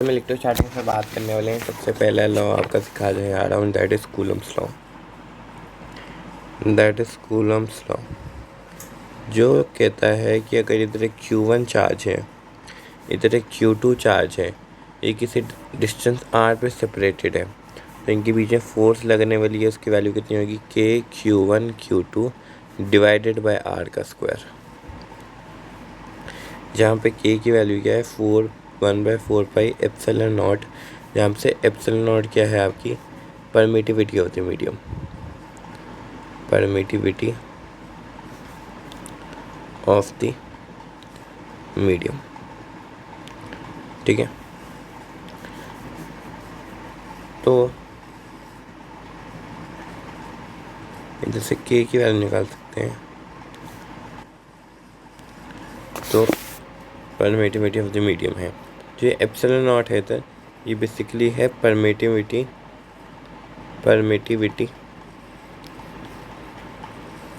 में इलेक्ट्रोस्टैटिक से बात करने वाले हैं। सबसे पहला लॉ आपका सिखा जा रहा हूँ, that is Coulomb's law. That is Coulomb's law जो कहता है कि अगर इधर एक Q1 चार्ज है, इधर एक Q2 चार्ज है, ये किसी डिस्टेंस r पे सेपरेटेड है, तो इनके बीच में फोर्स लगने वाली है, उसकी वैल्यू कितनी होगी? K Q1 divided by r का स्क्वायर। जहाँ पे K की वैल्यू क्या है? 1/4 पाई एप्सिलॉन नॉट, जहाँ से एप्सिलॉन नॉट क्या है? आपकी permittivity of the medium, permittivity of the medium. ठीक है, तो इधर से K की वैल्यू निकाल सकते हैं, तो परमिटिविटी ऑफ द मीडियम है जो एप्सिलॉन नॉट है, तो ये बेसिकली है परमिटिविटी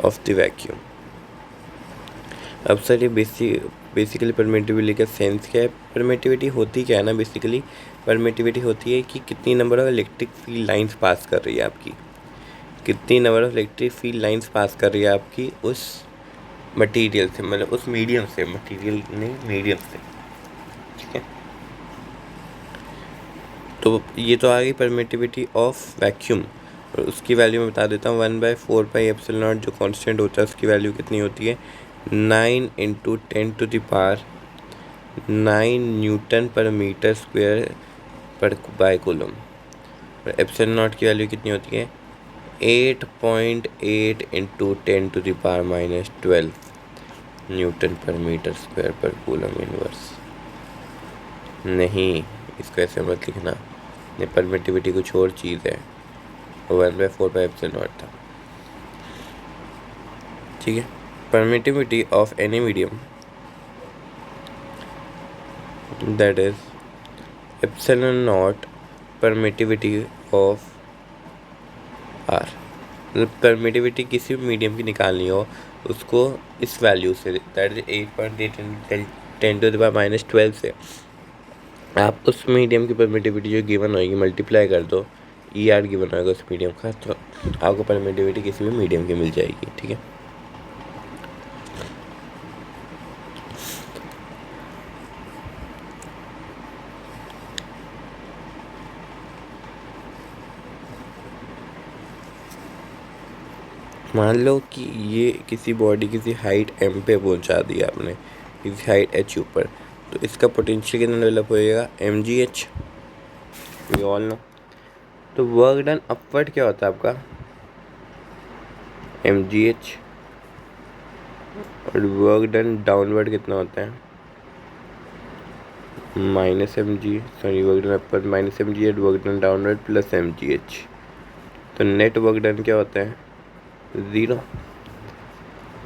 ऑफ द वैक्यूम। अब सर ये बेसिकली परमिटिविटी का सेंस क्या है? परमिटिविटी होती क्या है ना, बेसिकली परमिटिविटी होती है कि कितनी number of electric field lines पास कर रही है आपकी, कितनी number of electric field lines पास कर रही है आपकी उस मटेरियल से, मतलब उस मीडियम से, मटेरियल नहीं मीडियम से। ठीक है, तो ये तो आ गई परमिटिविटी ऑफ वैक्यूम, और उसकी वैल्यू मैं बता देता हूँ। 1/4 पाई एप्सिलॉन नॉट जो कांस्टेंट होता है, उसकी वैल्यू कितनी होती है? 9 × 10⁻9 न्यूटन पर मीटर स्क्वायर पर बाय कूलम। और एप्सिलॉन नॉट की वैल्यू कितनी होती है? 8.8 × 10⁻⁻12 न्यूटन पर मीटर स्क्वायर पर कूलम इनवर्स। नहीं, इसको ऐसे मत लिखना, ये परमिटिविटी कुछ और चीज़ है, 1/4 पाई एप्सिलॉन नॉट था। ठीक है, permittivity of any medium, that is epsilon naught permittivity of R. मतलब परमिटिविटी किसी भी मीडियम की निकालनी हो, उसको इस वैल्यू से, दैट इज 8.8 × 10⁻⁻12 से आप उस मीडियम की परमिटिविटी जो गिवन होगी मल्टीप्लाई कर दो, ER गिवन होगा उस मीडियम का, तो आपको परमिटिविटी किसी भी मीडियम की मिल जाएगी। ठीक है, मान लो कि ये किसी बॉडी किसी हाइट m पे पहुंचा दिया आपने, किसी हाइट h ऊपर, तो इसका पोटेंशियल कितना डेवलप होएगा? mgh, we all know. तो वर्क डन अपवर्ड क्या होता है आपका? mgh। और वर्क डन डाउनवर्ड कितना होता है? -mg, sorry, work done upward -mg and work done downward plus mgh। तो नेट वर्क डन क्या होता है? 0।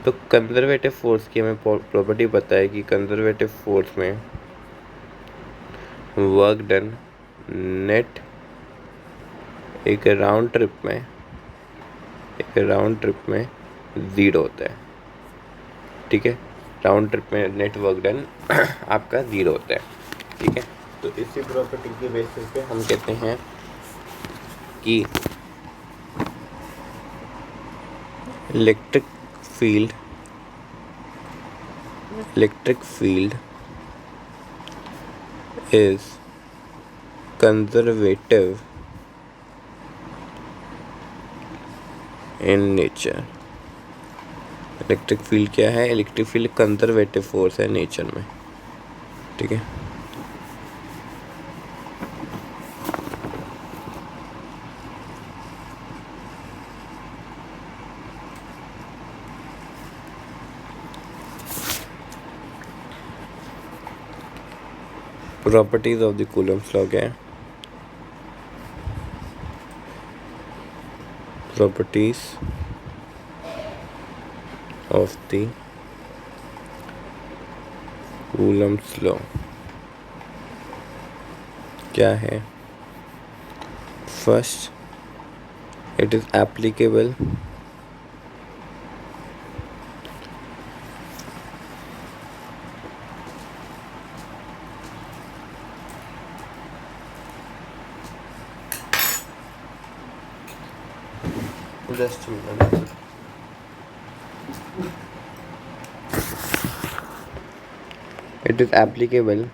तो कंजर्वेटिव फोर्स की हमें प्रॉपर्टी पता है कि कंजर्वेटिव फोर्स में वर्क डन नेट एक राउंड ट्रिप में 0 होता है। ठीक है, राउंड ट्रिप में नेट वर्क डन आपका 0 होता है। ठीक है, तो इसी प्रॉपर्टी के बेसिस पे हम कहते हैं कि electric field is conservative in nature। Electric field क्या है? इलेक्ट्रिक फील्ड कंजर्वेटिव फोर्स है नेचर में। ठीक है, properties of the Coulomb's law क्या है? Properties of the Coulomb's law क्या है? First, it is applicable Just a minute. It is applicable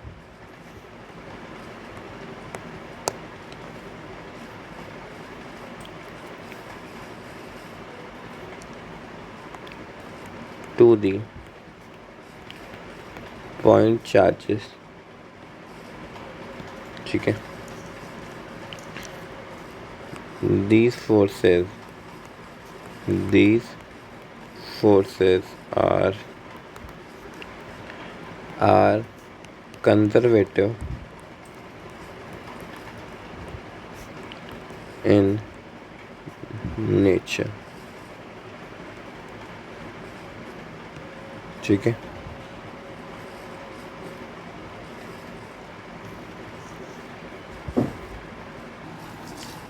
to the point charges. ठीक है, these forces are conservative in nature. ठीक है,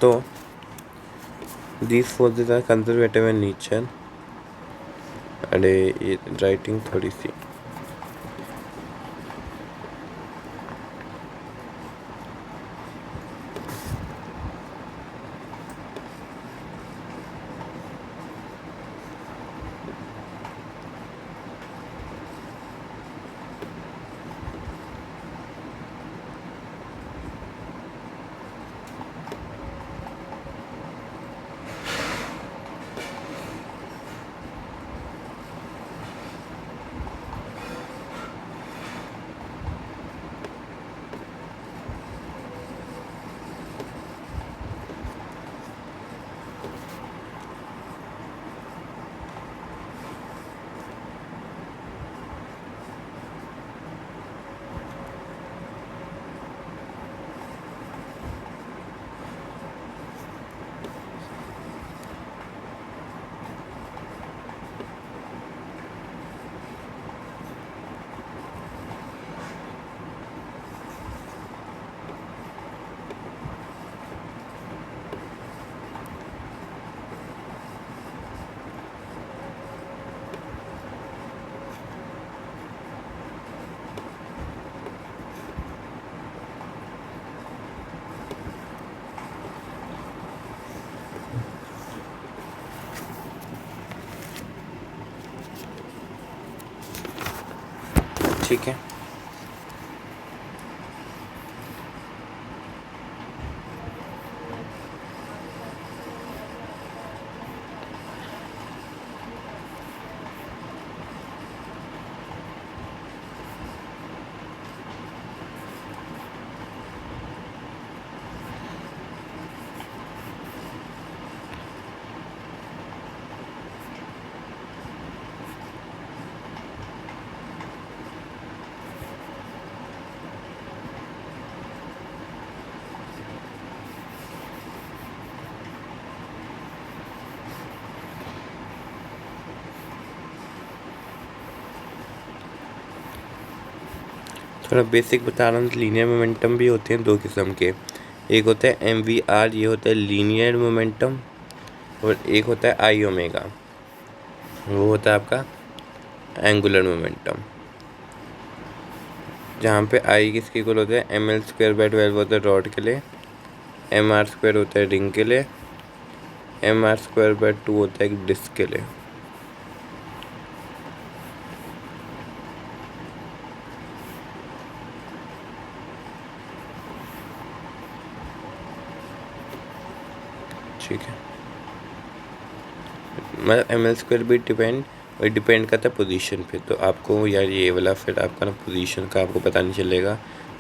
तो these forces are conservative in nature. अरे ये writing थोड़ी सी ठीक है। थोड़ा बेसिक बता रहा हूँ। लीनियर मोमेंटम भी होते हैं दो किस्म के, एक होता है MVR, ये होता है लीनियर मोमेंटम, और एक होता है I ओमेगा, वो होता है आपका एंगुलर मोमेंटम, जहाँ पे I किसके इक्वल होता है mL²/12 होता है रॉड के लिए, mR² होता है रिंग के लिए, mR²/2 होता है एक डिस्क के लिए। ठीक है, मतलब mL² भी डिपेंड करता है पोजीशन पे। तो आपको यार ये वाला फिर आपका ना पोजीशन का आपको पता नहीं चलेगा,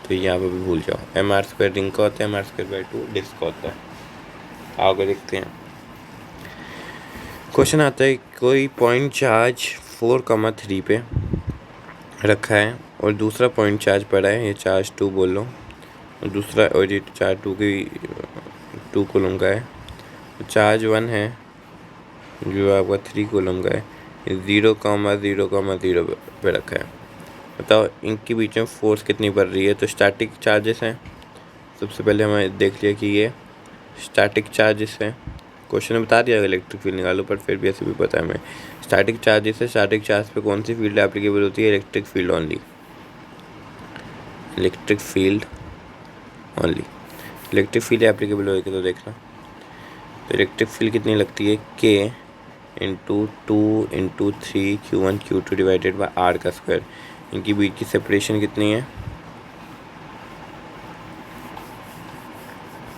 तो यहाँ पे भी भूल जाओ। mR² रिंग का होता है, mR²/2 डिस्क का होता है। आगे देखते हैं। क्वेश्चन आता है कोई पॉइंट चार्ज 4,3 पे रखा है और दूसरा पॉइंट चार्ज पड़ा है, ये चार्ज 2 बोल लो, और दूसरा और ये चार्ज 2 कूलम का है। चार्ज 1 है जो आपका 3 कूलम का है, 0,0,0 पे रखा है। बताओ इनके बीच में फोर्स कितनी पड़ रही है। तो स्टैटिक चार्जेस हैं, सबसे पहले हमें देख लिया कि ये स्टैटिक चार्जेस हैं। क्वेश्चन में बता दिया इलेक्ट्रिक फील्ड निकालो, पर फिर भी ऐसे भी पता है हमें। स्टैटिक चार्जेस है, स्टैटिक चार्ज पे कौन सी फील्ड एप्लीकेबल होती है, electric field only, electric field only. Electric field applicable होगी तो देखना तो इलेक्ट्रिक फील्ड कितनी लगती है, K into 2 × 3 Q1 Q2 divided by R का स्क्वायर। इनकी बीच की सेपरेशन कितनी है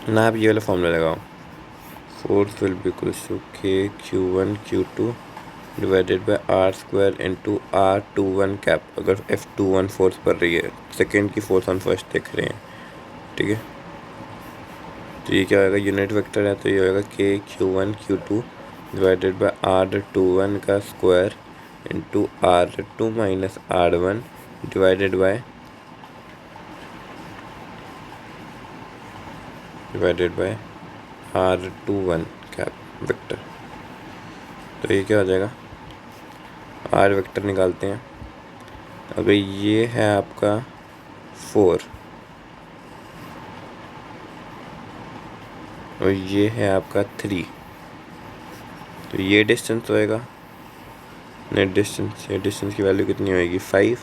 ना, आप ये वाला फॉर्मूला लगाओ, force will be equals to K Q1 Q2 divided by R square into R21 cap. अगर F21 फोर्स पड़ रही है, सेकेंड की फोर्स ऑन फर्स्ट देख रहे हैं, ठीक है। तो ये क्या होगा, यूनिट वेक्टर है, तो ये होगा के Q1 Q2 divided by R21 का square into R2 minus R1 divided by R21 cap vector. तो ये क्या हो जाएगा, आर वेक्टर निकालते हैं। अगर ये है आपका 4 और ये है आपका 3, तो ये डिस्टेंस होएगा नेट डिस्टेंस। ये डिस्टेंस की वैल्यू कितनी होएगी, 5।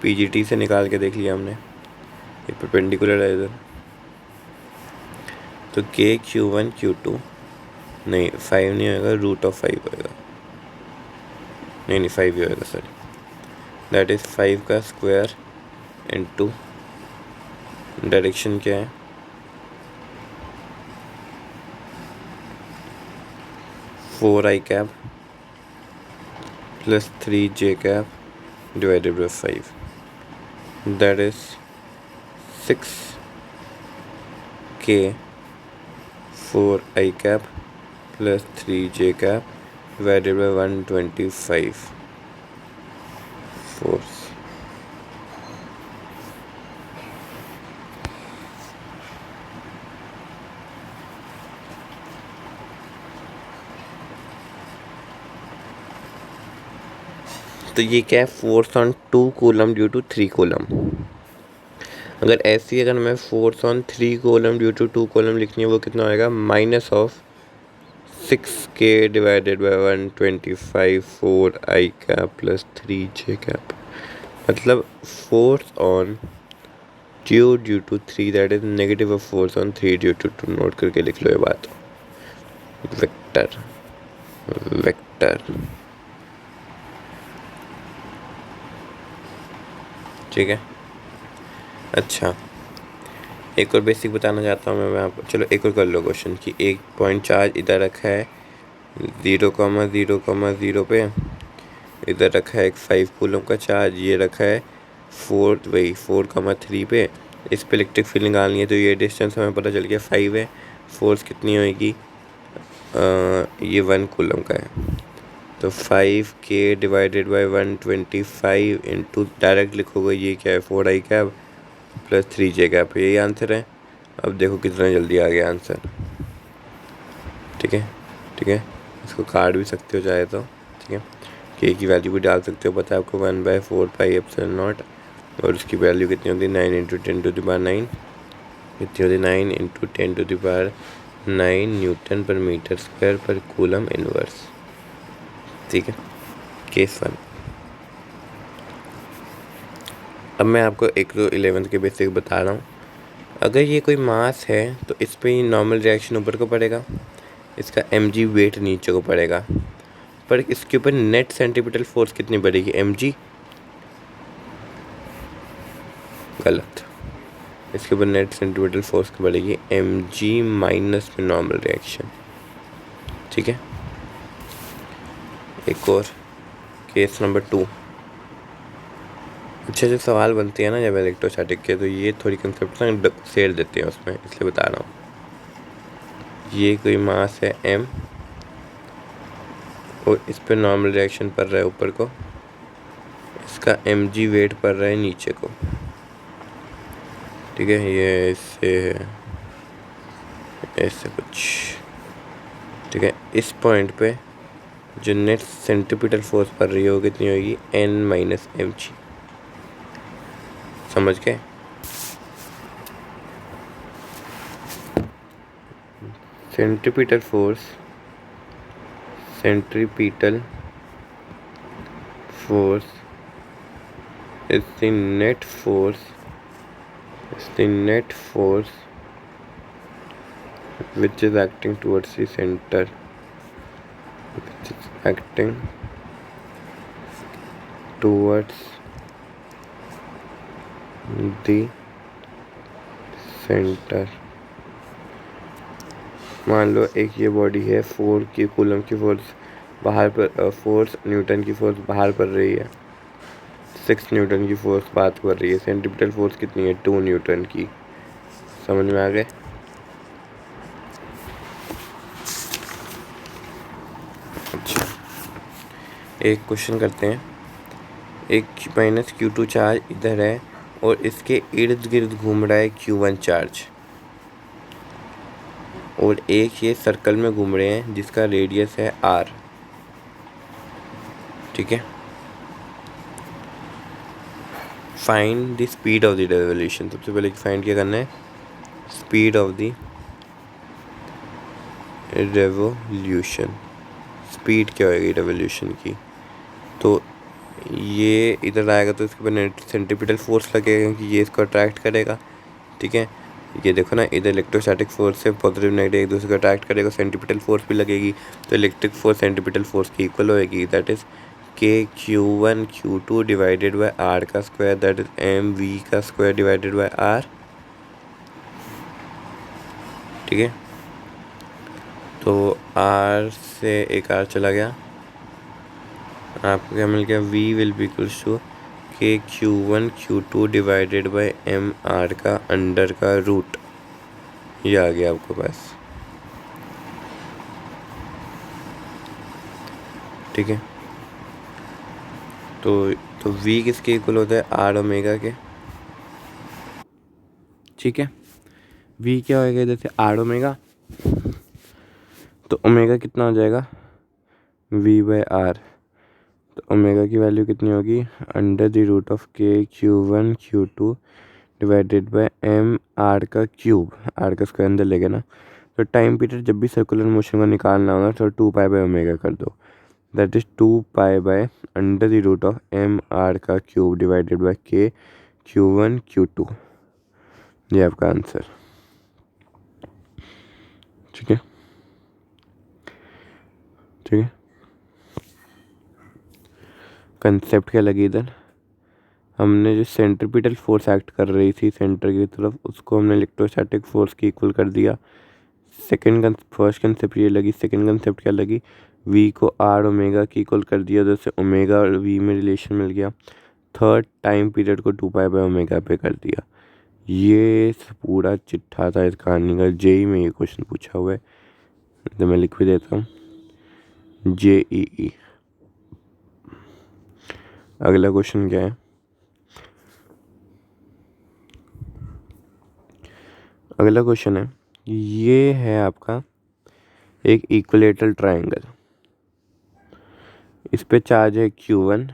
पीजीटी से निकाल के देख लिया हमने, ये परपेंडिकुलर है इधर। तो के Q1 Q2 नहीं 5 नहीं होएगा, √5 होएगा, नहीं 5 ही होएगा, सॉरी। दैट इज़ 5 का स्क्वायर इंटू डायरेक्शन क्या है, 4i cap plus 3j cap divided by 5। That is 6k 4i cap plus 3j cap divided by 125 force. तो ये क्या है, force on 2 coulomb due to 3 coulomb. अगर ऐसी अगर मैं force on 3 coulomb due to 2 coulomb लिखनी है, वो कितना होएगा, minus of 6k divided by 125 4i cap plus 3j cap. मतलब force on 2 due to 3 that is negative of force on 3 due to 2। Note करके लिख लो ये बात, वेक्टर वेक्टर, ठीक है। अच्छा, एक और बेसिक बताना चाहता हूँ मैं आपको। चलो एक और कर लो क्वेश्चन कि एक पॉइंट चार्ज इधर रखा है 0,0,0 पे, इधर रखा है एक 5 कूलम का चार्ज, ये रखा है 4,3 पे। इस पे इलेक्ट्रिक फील्ड निकालनी है, तो ये डिस्टेंस हमें पता चल गया 5 है। फोर्स कितनी होएगी, ये 1 कूलम का है, तो 5k divided by 125 into direct लिखोगे ये क्या है, 4i cap plus 3j cap, यही आंसर है। अब देखो कितना जल्दी आ गया आंसर, ठीक है, ठीक है। इसको काट भी सकते हो चाहे तो, ठीक है। के की वैल्यू भी डाल सकते हो, पता है आपको 1/4πε0, और उसकी वैल्यू कितनी होती है, 9 × 10⁹ कितनी होती है, 9 × 10⁹ न्यूटन पर मीटर स्क्वायर पर कूलम इनवर्स, ठीक है। केस 1। अब मैं आपको एक तो 11th के बेसिक बता रहा हूँ। अगर ये कोई मास है तो इस पर ही नॉर्मल रिएक्शन ऊपर को पड़ेगा, इसका mg वेट नीचे को पड़ेगा, पर इसके ऊपर नेट सेंट्रीपिटल फोर्स कितनी पड़ेगी, mg, गलत। इसके ऊपर नेट सेंट्रीपिटल फोर्स की पड़ेगी mg माइनस में नॉर्मल रिएक्शन, ठीक है। एक और केस नंबर 2। अच्छे अच्छे सवाल बनते हैं ना जब इलेक्ट्रोस्टैटिक के, तो ये थोड़ी कंसेप्ट ना शेयर देते हैं उसमें, इसलिए बता रहा हूँ। ये कोई मास है m और इस पर नॉर्मल रिएक्शन पड़ रहा है ऊपर को, इसका mg वेट पड़ रहा है नीचे को, ठीक है। ये इससे ऐसे कुछ, ठीक है। इस पॉइंट पे जो नेट सेंट्रीपिटल फोर्स पड़ रही है वो कितनी होगी, n माइनस mg, समझ गए। Centripetal force is the net force which is acting towards the center, which is acting towards the centre. मान लो एक ये बॉडी है, 4 की कूलम की फोर्स बाहर पर, फोर्स न्यूटन की फोर्स बाहर पड़ रही है, 6 न्यूटन की फोर्स बात कर रही है, सेंट्रीपिटल फोर्स कितनी है, 2 न्यूटन की। समझ में आ गए? अच्छा, एक क्वेश्चन करते हैं। एक -Q2 चार्ज इधर है और इसके इर्द गिर्द घूम रहा है Q1 चार्ज, और एक ये सर्कल में घूम रहे हैं जिसका रेडियस है R। ठीक है, find the speed of the revolution. सबसे पहले फाइंड क्या करना है, speed of the revolution. Speed क्या होगी रेवोल्यूशन की, तो ये इधर आएगा तो इसके ऊपर सेंट्रीपिटल फोर्स लगेगा कि ये इसको अट्रैक्ट करेगा। ठीक है, ये देखो ना, इधर इलेक्ट्रोस्टैटिक फोर्स से पॉजिटिव नेगेटिव एक दूसरे को अट्रैक्ट करेगा, सेंट्रीपिटल फोर्स भी लगेगी, तो इलेक्ट्रिक फोर्स सेंट्रीपिटल फोर्स की इक्वल होएगी, that is KQ1 Q2 divided by R का स्क्वायर, दैट इज MV का स्क्वायर डिवाइडेड बाय R। ठीक है, तो R से एक R चला गया, आपको क्या मिल गया, V will be equals to KQ1 Q2 divided by MR का अंडर का रूट। ये आ गया आपको पास। ठीक है, तो V किसके इक्वल होता है, R ओमेगा के। ठीक है, V क्या होएगा इधर से, R ओमेगा, तो ओमेगा कितना हो जाएगा, V बाय R। तो ओमेगा की वैल्यू कितनी होगी, under the root of KQ1 Q2 divided by MR का क्यूब, R का स्क्वायर अंदर लेके ना। तो टाइम पीरियड जब भी सर्कुलर मोशन को निकालना होगा तो 2 पाई बाय ओमेगा कर दो, that is 2 pi by under the root of MR का cube divided by KQ1 Q2। ये आपका आंसर। ठीक है, ठीक है, कंसेप्ट क्या लगी इधर, हमने जो सेंट्रीपिटल फोर्स एक्ट कर रही थी सेंटर की तरफ, उसको हमने इलेक्ट्रोस्टैटिक फोर्स की इक्वल कर दिया। फर्स्ट कंसेप्ट ये लगी। सेकंड कंसेप्ट क्या लगी, V को R ओमेगा की इक्वल कर दिया, जैसे ओमेगा और V में रिलेशन मिल गया। थर्ड, टाइम पीरियड को 2 पाई बाय ओमेगा पे कर दिया। ये पूरा चिट्ठा था इस कहानी का। जेई में ये क्वेश्चन पूछा हुआ है, तो मैं लिख भी देता हूँ, JEE। अगला क्वेश्चन क्या है, अगला क्वेश्चन है, ये है आपका एक इक्विलेटरल ट्रायंगल। इस पे चार्ज है Q1,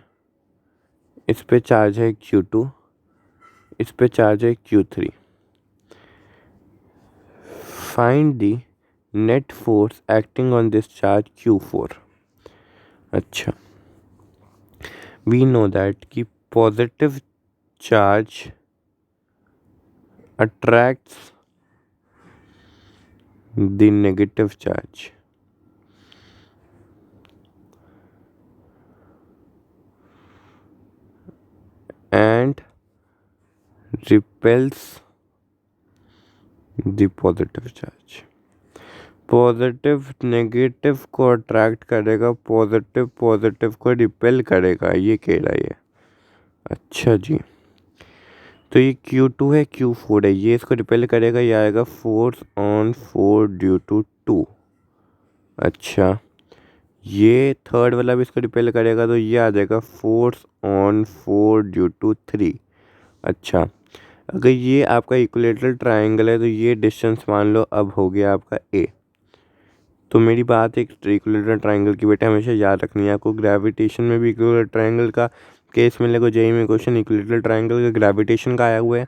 इस पे चार्ज है Q2, इस पे चार्ज है Q3। Find the net force acting on this charge Q4। अच्छा, वी नो दैट कि positive charge attracts the negative charge, and repels the positive charge। Positive negative को अट्रैक्ट करेगा, पॉजिटिव पॉजिटिव को repel करेगा, ये कह रहा है। अच्छा जी, तो ये Q2 है, Q4 है, ये इसको रिपेल करेगा, ये आएगा फोर्स ऑन 4 ड्यू टू 2। अच्छा, ये थर्ड वाला भी इसको रिपेल करेगा, तो ये आ जाएगा फोर्स ऑन 4 ड्यू टू 3। अच्छा, अगर ये आपका इक्विलेटरल ट्रायंगल है तो ये डिस्टेंस मान लो अब हो गया आपका A। तो मेरी बात एक इक्विलेटरल ट्रायंगल की बेटा हमेशा याद रखनी है आपको। ग्रेविटेशन में भी इक्विलेटरल ट्रायंगल का केस मिलेगा, जेईई में क्वेश्चन इक्विलेटरल ट्रायंगल का ग्रेविटेशन का आया हुआ है,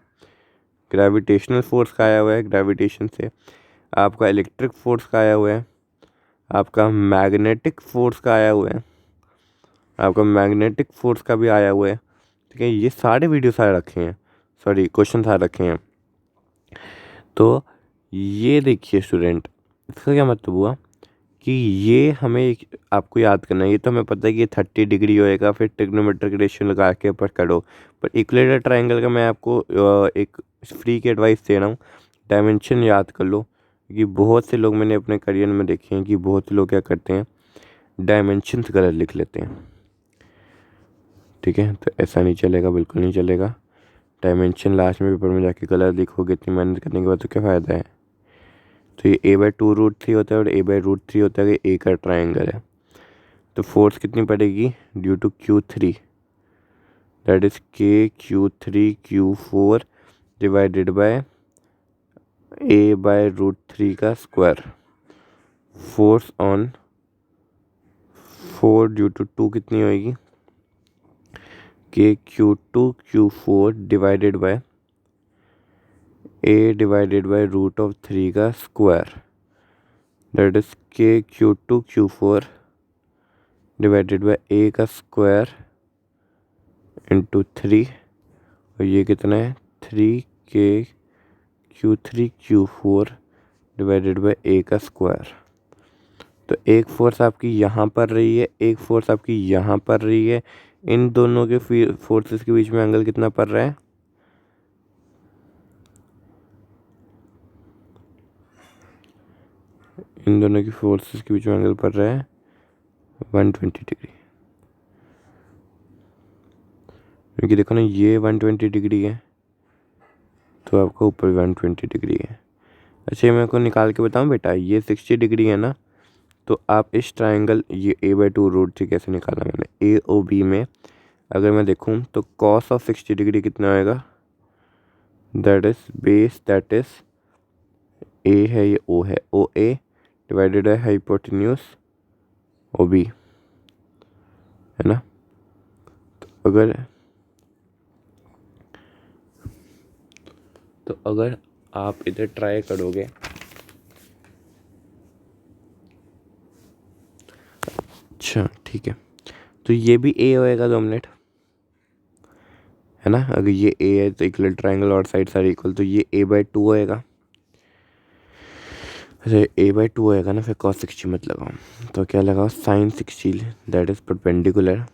ग्रेविटेशनल फोर्स का आया हुआ है, ग्रेविटेशन से आपका इलेक्ट्रिक फोर्स का आया हुआ है, आपका मैग्नेटिक फोर्स का आया हुआ है, आपका मैग्नेटिक फोर्स का भी आया हुआ है। ठीक है, ये सारे वीडियो सारे रखे हैं, सॉरी क्वेश्चन सारे रखे हैं। तो ये देखिए स्टूडेंट, इसका क्या मतलब हुआ कि ये हमें आपको याद करना है। ये तो हमें पता है कि ये 30 डिग्री होएगा, फिर ट्रिग्नोमेट्रिक रेशियो लगा के ऊपर करो। पर इक्विलेटरल ट्रायंगल का मैं आपको एक फ्री की एडवाइस दे रहा हूँ, डायमेंशन याद कर लो। कि बहुत से लोग मैंने अपने करियर में देखे हैं कि बहुत से लोग क्या करते हैं, डायमेंशंस गलत लिख लेते हैं। ठीक है, तो ऐसा नहीं चलेगा, बिल्कुल नहीं चलेगा। डायमेंशन लास्ट में पेपर में जाके गलत लिखोगे, इतनी मेहनत करने के बाद तो क्या फ़ायदा है। तो ये a/√3 होता है और a/√3 होता है कि a का ट्रायंगल है। तो फोर्स कितनी पड़ेगी due to Q3, that is K/Q3/Q4 divided by a/√3 का square. Force on 4 due to 2 कितनी होएगी, K/Q2/Q4 डिवाइडेड बाय a/√3 का square, that is K/Q2/Q4 divided by a का स्क्वायर इंटू 3। और ये कितना है 3K/Q3/Q4 डिवाइडेड बाय a का स्क्वायर। तो एक फोर्स आपकी यहाँ पर रही है, एक फोर्स आपकी यहाँ पर रही है। इन दोनों के फोर्सेस के बीच में एंगल कितना पड़ रहा है, इन दोनों की फोर्सेस के बीच में एंगल पड़ रहा है 120 डिग्री। क्योंकि देखो ना, ये 120 डिग्री है तो आपका ऊपर 120 डिग्री है। अच्छा, ये मेरे को निकाल के बताऊँ बेटा, ये 60 डिग्री है ना, तो आप इस ट्रायंगल ये a/2√3 कैसे निकाला मैंने, ए ओ बी में अगर मैं देखूँ तो cos ऑफ 60 डिग्री कितना आएगा, that is base, that is a है, ये ओ है, ओ ए डिवाइडेड है हाइपोटेन्यूज ओ बी, है ना। तो अगर आप इधर ट्राई करोगे, अच्छा ठीक है, तो ये भी ए होएगा 2 मिनट, है ना। अगर ये ए है तो इक्वल ट्रायंगल और साइड सारे इक्वल, तो ये a/2 होएगा। अच्छा, a/2 होएगा ना, फिर cos 60 मत लगाओ, तो क्या लगाओ sin 60, दैट इज परपेंडिकुलर।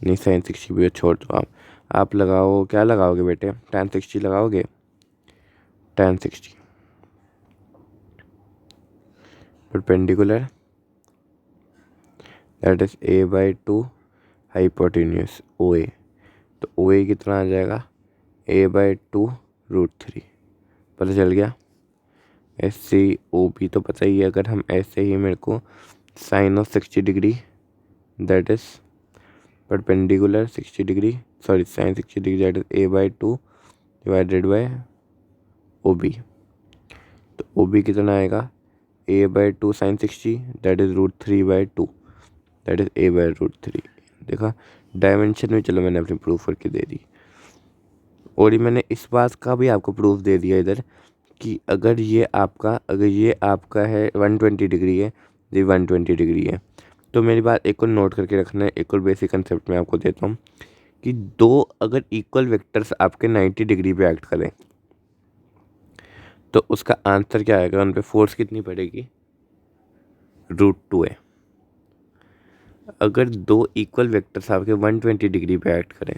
नहीं, sin 60 भी छोड़ दो आप लगाओ, क्या लगाओगे बेटे, tan 60 लगाओगे, tan 60 perpendicular, that is a/2 hypotenuse O A. तो ओ ए कितना आ जाएगा, a/2√3। पता चल गया। SCOP तो पता ही है, अगर हम ऐसे ही मेरे को sine of 60 degree, that is perpendicular 60 degree, sorry sine 60 degree, that is a/2 divided by OB। तो OB कितना आएगा, a/2 sine 60, that is √3/2, that is a/√3। देखा, डायमेंशन में चलो मैंने अपनी प्रूफ करके दे दी। और ये मैंने इस बात का भी आपको प्रूफ दे दिया इधर कि अगर ये आपका है 120 डिग्री है, ये 120 डिग्री है, तो मेरी बात एक और नोट करके रखना है। एक और बेसिक कंसेप्ट मैं आपको देता हूँ कि दो अगर इक्वल वेक्टर्स आपके 90 डिग्री पे एक्ट करें तो उसका आंसर क्या आएगा, उन पे फोर्स कितनी पड़ेगी, √2 है। अगर दो इक्वल वेक्टर्स आपके 120 डिग्री पे एक्ट करें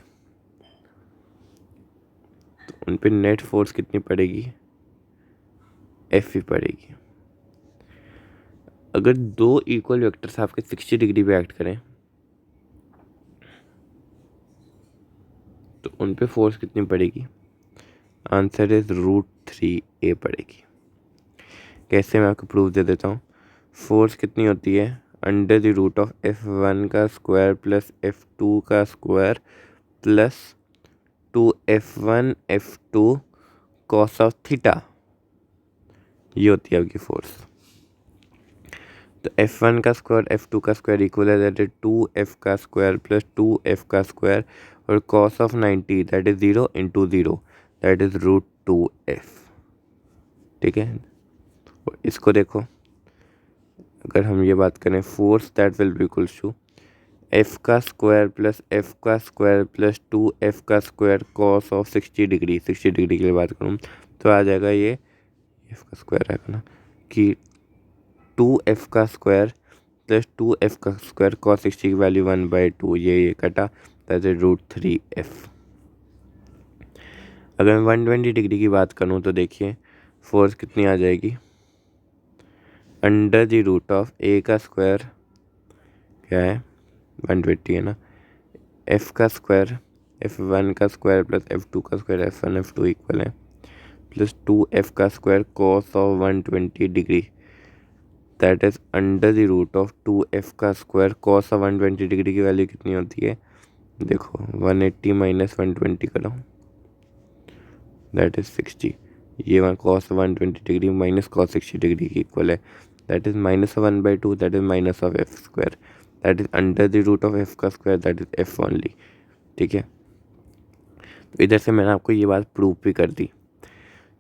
तो उन पे नेट फोर्स कितनी पड़ेगी, F पड़ेगी। अगर दो इक्वल वेक्टर्स आपके 60 डिग्री पे एक्ट करें तो उन पे फोर्स कितनी पड़ेगी, आंसर इज √3a पड़ेगी। कैसे, मैं आपको प्रूफ दे देता हूँ। फोर्स कितनी होती है, √F1 का स्क्वायर प्लस F2 का square plus 2F1 F2 cos of theta, ये होती है आपकी फोर्स। तो F1 का स्क्वायर F2 का स्क्वायर इक्वल है, दैट इज 2F का स्क्वायर प्लस 2F का स्क्वायर, और cos of 90 that is 0 into 0, that is √2F। ठीक है, और इसको देखो, अगर हम ये बात करें force that will be equals to F का स्क्वायर प्लस F का स्क्वायर प्लस 2F का square cos of 60 degree, 60 degree की बात करूँ तो आ जाएगा ये एफ का स्क्वायर आएगा ना कि 2f का स्क्वायर प्लस 2f का स्क्वायर cos 60 की वैल्यू 1/2, ये कटा, दैट इज √3f। अगर मैं 120 डिग्री की बात करूँ तो देखिए फोर्स कितनी आ जाएगी, अंडर द रूट ऑफ ए का स्क्वायर क्या है 120 है ना, एफ का स्क्वायर f1 का स्क्वायर प्लस f2 का स्क्वायर f1 f2 इक्वल है प्लस 2f का square cos of 120 degree, that is under the root of 2f का स्क्वायर cos ऑफ 120 डिग्री की वैल्यू कितनी होती है, देखो 180 माइनस 120 करो, दैट इज 60। ये cos 120 degree minus cos 60 degree की इक्वल है, that is -1/2, that is minus of F square, that is under the root of F का square, that is F only. ठीक है, तो इधर से मैंने आपको ये बात प्रूव भी कर दी।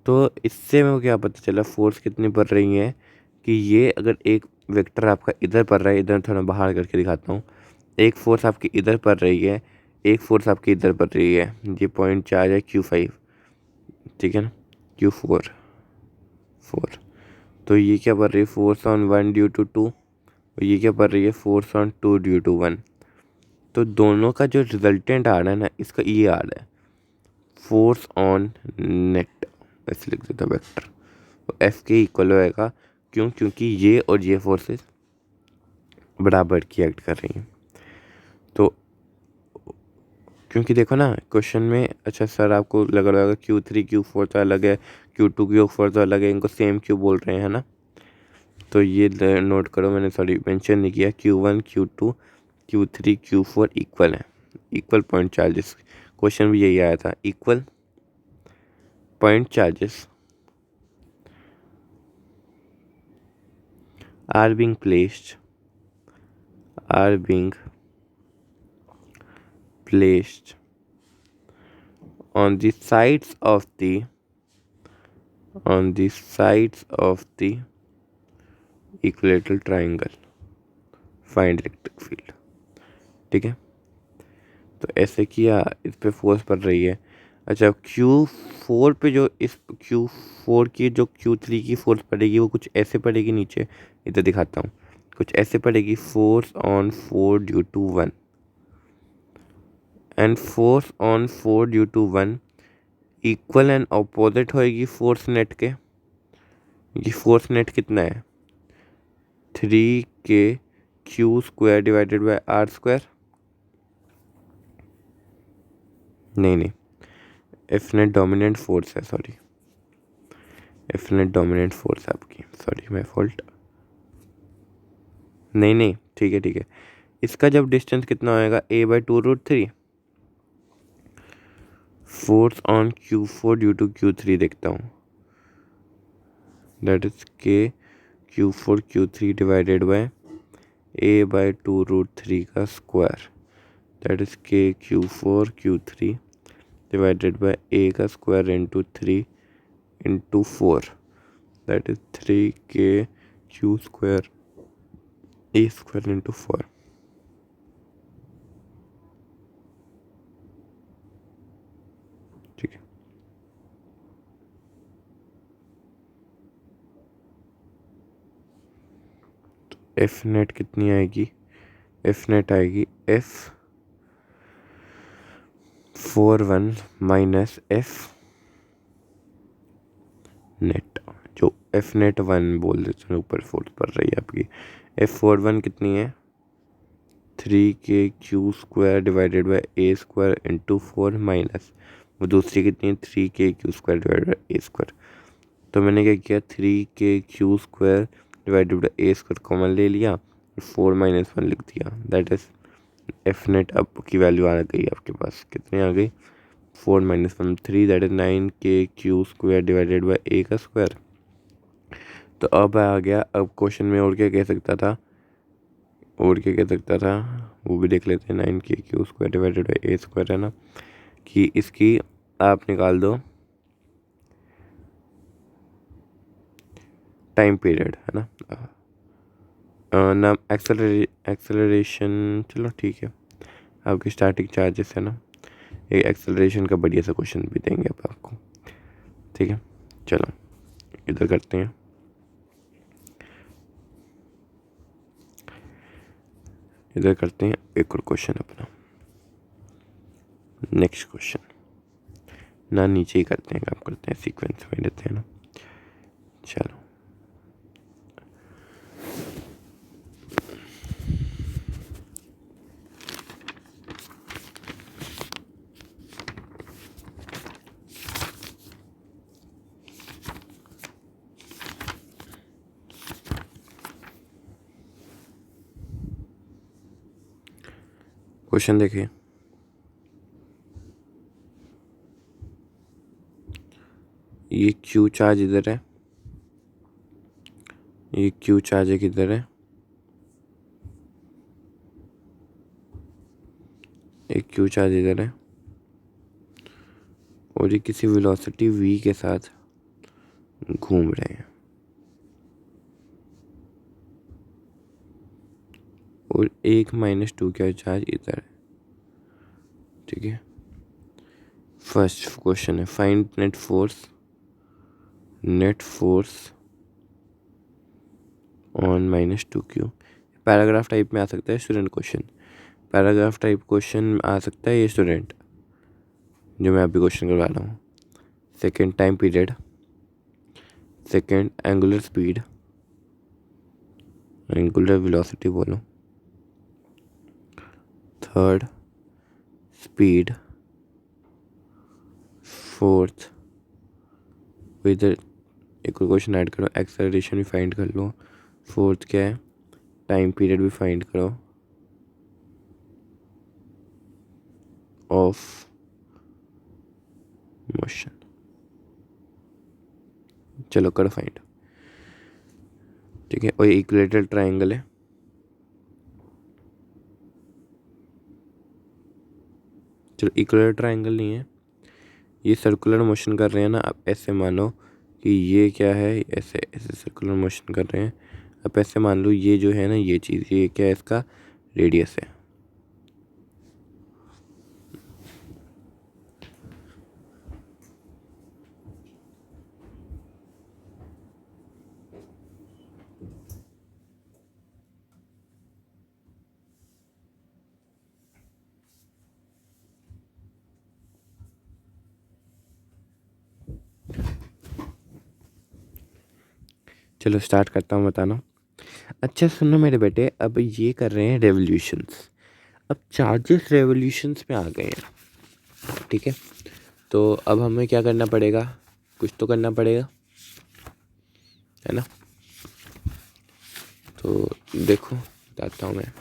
तो इससे मेरे को क्या पता चला फोर्स कितनी पड़ रही है कि ये अगर एक वेक्टर आपका इधर पड़ रहा है, इधर थोड़ा बाहर करके दिखाता हूँ, एक फोर्स आपकी इधर पड़ रही है, एक फोर्स आपकी इधर पड़ रही है, ये पॉइंट चार्ज है Q5, ठीक है ना, Q4 तो ये क्या पड़ रही है फोर्स ऑन 1 ड्यू टू 2, और ये क्या पड़ रही है फोर्स ऑन 2 ड्यू टू 1। तो दोनों का जो रिजल्टेंट आ रहा है ना, इसका ये आ रहा है फोर्स ऑन नेट, ऐसे लिख देता वेक्टर, तो एफ के इक्वल होएगा, क्यों, क्योंकि ये और ये फोर्सेस बराबर की एक्ट कर रही हैं। तो क्योंकि देखो ना क्वेश्चन में, अच्छा सर आपको लग रहा होगा Q3 Q4 तो अलग है, Q2 Q4 तो अलग है, इनको सेम क्यों बोल रहे हैं ना, तो ये नोट करो, मैंने सॉरी मेंशन नहीं किया, Q1 Q2 Q3 Q4 equal है, इक्वल पॉइंट चार्जेस, क्वेश्चन भी यही आया था, equal point charges are being placed on the sides of the equilateral triangle, find electric field। ठीक है, तो ऐसे किया, इस पे फोर्स पड़ रही है। अच्छा Q4 पे जो इस Q4 की जो Q3 की फोर्स पड़ेगी वो कुछ ऐसे पड़ेगी, नीचे इधर दिखाता हूँ, कुछ ऐसे पड़ेगी, force on 4 due to 1, and force on 4 due to 1 equal and opposite होएगी फोर्स नेट के। ये फोर्स नेट कितना है 3K² divided by R square, नहीं एफ नेट डोमिनेंट फोर्स है, sorry F net dominant force आपकी, सॉरी माय फॉल्ट, नहीं ठीक है, इसका जब डिस्टेंस कितना होएगा a/2√3, force on Q4 due to Q3 देखता हूँ, that is K Q4 Q3 divided by a/2√3 का square, that is K Q4 divided by a का square into 3 into 4, that is 3K² a square into 4। ठीक है, तो F net कितनी आएगी, F net आएगी F41 माइनस एफ नेट, जो F net 1 बोल देते हैं, ऊपर फोर्स पड़ रही है आपकी, F41 कितनी है 3K² divided by A square into 4 minus वो दूसरी कितनी है 3K² divided by A square. तो मैंने क्या किया 3K² divided by A square common ले लिया, 4 माइनस 1 लिख दिया, दैट इज एफ नेट अब की वैल्यू आ गई आपके पास, कितनी आ गई 4 minus 1 3, that is 9K² divided by A का स्क्वायर। तो अब आ गया, अब क्वेश्चन में और क्या कह सकता था, वो भी देख लेते हैं, 9K² divided by A square है ना, कि इसकी आप निकाल दो टाइम पीरियड, है ना, नाम एक्सेलरेशन, चलो ठीक है, आपकी स्टार्टिंग चार्जेस है ना, एक एक्सेलरेशन का बढ़िया सा क्वेश्चन भी देंगे अब आपको। ठीक है, चलो इधर करते हैं। इधर करते हैं एक और क्वेश्चन अपना, नेक्स्ट क्वेश्चन ना नीचे ही करते हैं, काम करते हैं सीक्वेंस में लेते हैं ना। चलो क्वेश्चन देखिए, ये क्यू चार्ज इधर है, ये क्यू चार्ज एक इधर है, एक क्यू चार्ज इधर है, और ये किसी वेलोसिटी v के साथ घूम रहे हैं, और एक -2 का चार्ज इधर है। ठीक है, फर्स्ट क्वेश्चन है find net force on -2q। Paragraph type में आ सकता है student question, paragraph type question आ सकता है ये स्टूडेंट जो मैं अभी क्वेश्चन करवा रहा हूँ। Second time period, second angular speed, angular velocity बोलो, थर्ड स्पीड, फोर्थ इधर एक और क्वेश्चन ऐड करो, एक्सेलरेशन भी फाइंड कर लो, फोर्थ क्या है टाइम पीरियड भी फाइंड करो ऑफ मोशन। चलो करो फाइंड। ठीक है, और इक्विलेटरल ट्रायंगल है, चलो इक्विलेटरल ट्रायंगल नहीं है, ये सर्कुलर मोशन कर रहे हैं ना। आप ऐसे मानो कि ये क्या है, ऐसे ऐसे सर्कुलर मोशन कर रहे हैं। आप ऐसे मान लो ये जो है ना ये चीज़, ये क्या है, इसका रेडियस है। चलो स्टार्ट करता हूँ बताना। अच्छा सुनो मेरे बेटे, अब ये कर रहे हैं रेवोल्यूशंस, अब चार्जेस रेवोल्यूशंस में आ गए हैं। ठीक है, तो अब हमें क्या करना पड़ेगा, कुछ तो करना पड़ेगा, है ना। तो देखो बताता हूँ मैं।